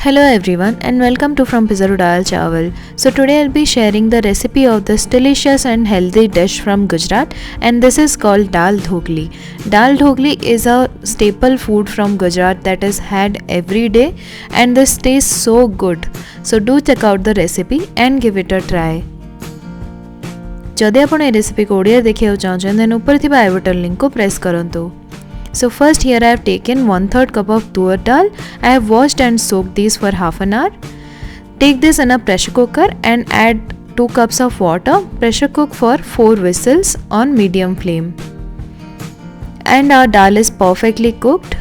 Hello everyone and welcome to From Pizza to Dal Chawal. So today I'll be sharing the recipe of this delicious and healthy dish from Gujarat, and this is called Dal Dhokli. Dal Dhokli is a staple food from Gujarat that is had every day, and this tastes so good. So do check out the recipe and give it a try. जदि आपण ए recipe को ओडिया देखिया चाहछन then ऊपर थिबा आई button link को press करंतु. So first here I have taken 1/3 cup of Toor Dal. I have washed and soaked these for half an hour. Take this in a pressure cooker and add 2 cups of water. Pressure cook for 4 whistles on medium flame. And our dal is perfectly cooked.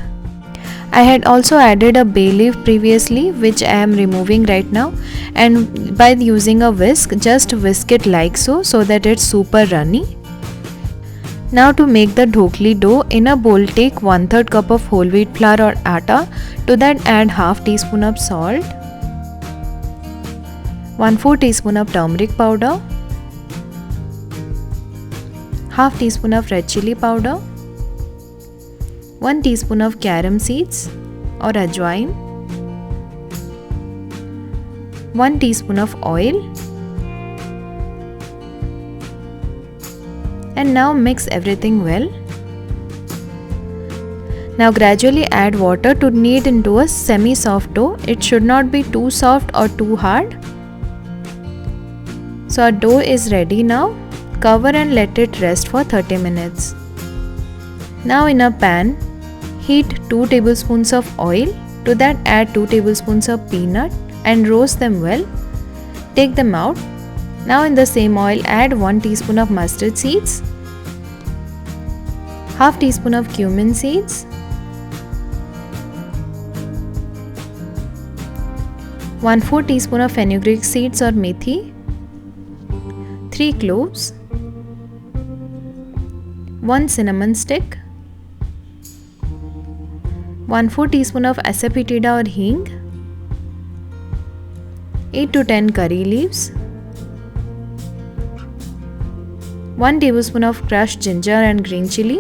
I had also added a bay leaf previously, which I am removing right now, and by using a whisk just whisk it like so that it's super runny. Now to make the dhokli dough, in a bowl take 1/3 cup of whole wheat flour or atta. To that add half teaspoon of salt, 1/4 teaspoon of turmeric powder, half teaspoon of red chilli powder, 1 teaspoon of carom seeds or ajwain, 1 teaspoon of oil, and now mix everything well. Now gradually add water to knead into a semi-soft dough. It should not be too soft or too hard. So our dough is ready now. Cover and let it rest for 30 minutes. Now in a pan, heat 2 tablespoons of oil. To that add 2 tablespoons of peanut and roast them well. Take them out. Now in the same oil add 1 teaspoon of mustard seeds, half teaspoon of cumin seeds, 1/4 teaspoon of fenugreek seeds or meethi, 3 cloves, 1 cinnamon stick, 1/4 teaspoon of Asafoetida or Hing, 8 to 10 curry leaves, 1 tablespoon of crushed ginger and green chilli,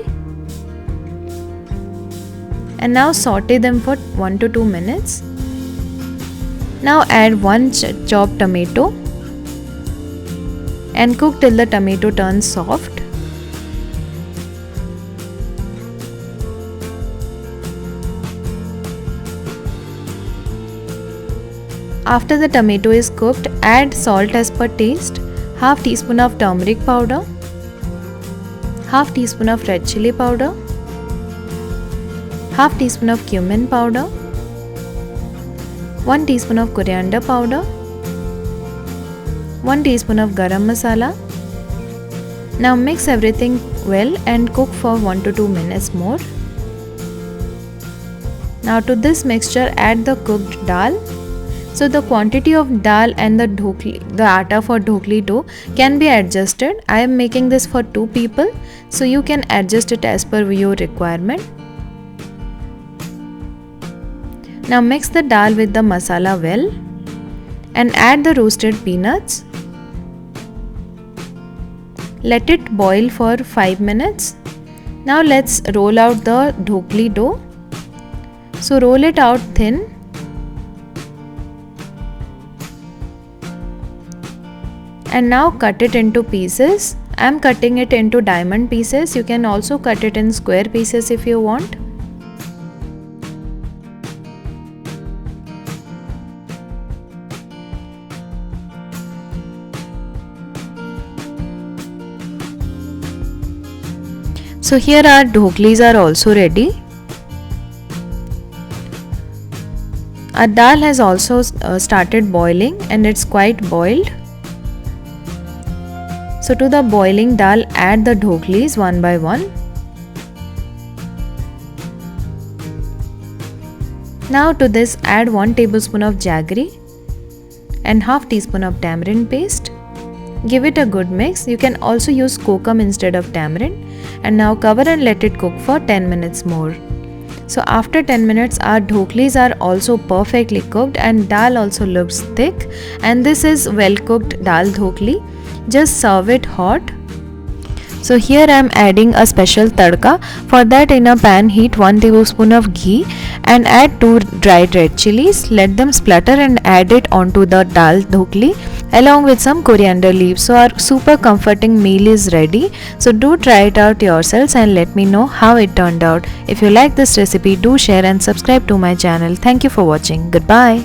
and now saute them for 1 to 2 minutes. Now add 1 chopped tomato and cook till the tomato turns soft. After the tomato is cooked, add salt as per taste, half teaspoon of turmeric powder, half teaspoon of red chilli powder, half teaspoon of cumin powder, 1 teaspoon of coriander powder, 1 teaspoon of Garam Masala. Now mix everything well and cook for 1 to 2 minutes more. Now to this mixture add the cooked dal. So the quantity of dal and the atta for dhokli dough can be adjusted. I am making this for 2 people, so you can adjust it as per your requirement. Now mix the dal with the masala well and add the roasted peanuts. Let it boil for 5 minutes. Now let's roll out the dhokli dough. So roll it out thin. And now cut it into pieces. I am cutting it into diamond pieces. You can also cut it in square pieces if you want. So here our dhoklis are also ready. Our dal has also started boiling and it's quite boiled. So to the boiling dal add the dhoklis one by one. Now to this add 1 tablespoon of jaggery and half teaspoon of tamarind paste. Give it a good mix. You can also use kokum instead of tamarind, and now cover and let it cook for 10 minutes more. So after 10 minutes our dhoklis are also perfectly cooked and dal also looks thick, and this is well cooked dal dhokli. Just serve it hot. So here I am adding a special tadka. For that, in a pan heat 1 tablespoon of ghee and add 2 dried red chilies. Let them splutter and add it onto the dal dhokli along with some coriander leaves. So our super comforting meal is ready. So do try it out yourselves and let me know how it turned out. If you like this recipe, do share and subscribe to my channel. Thank you for watching. Goodbye.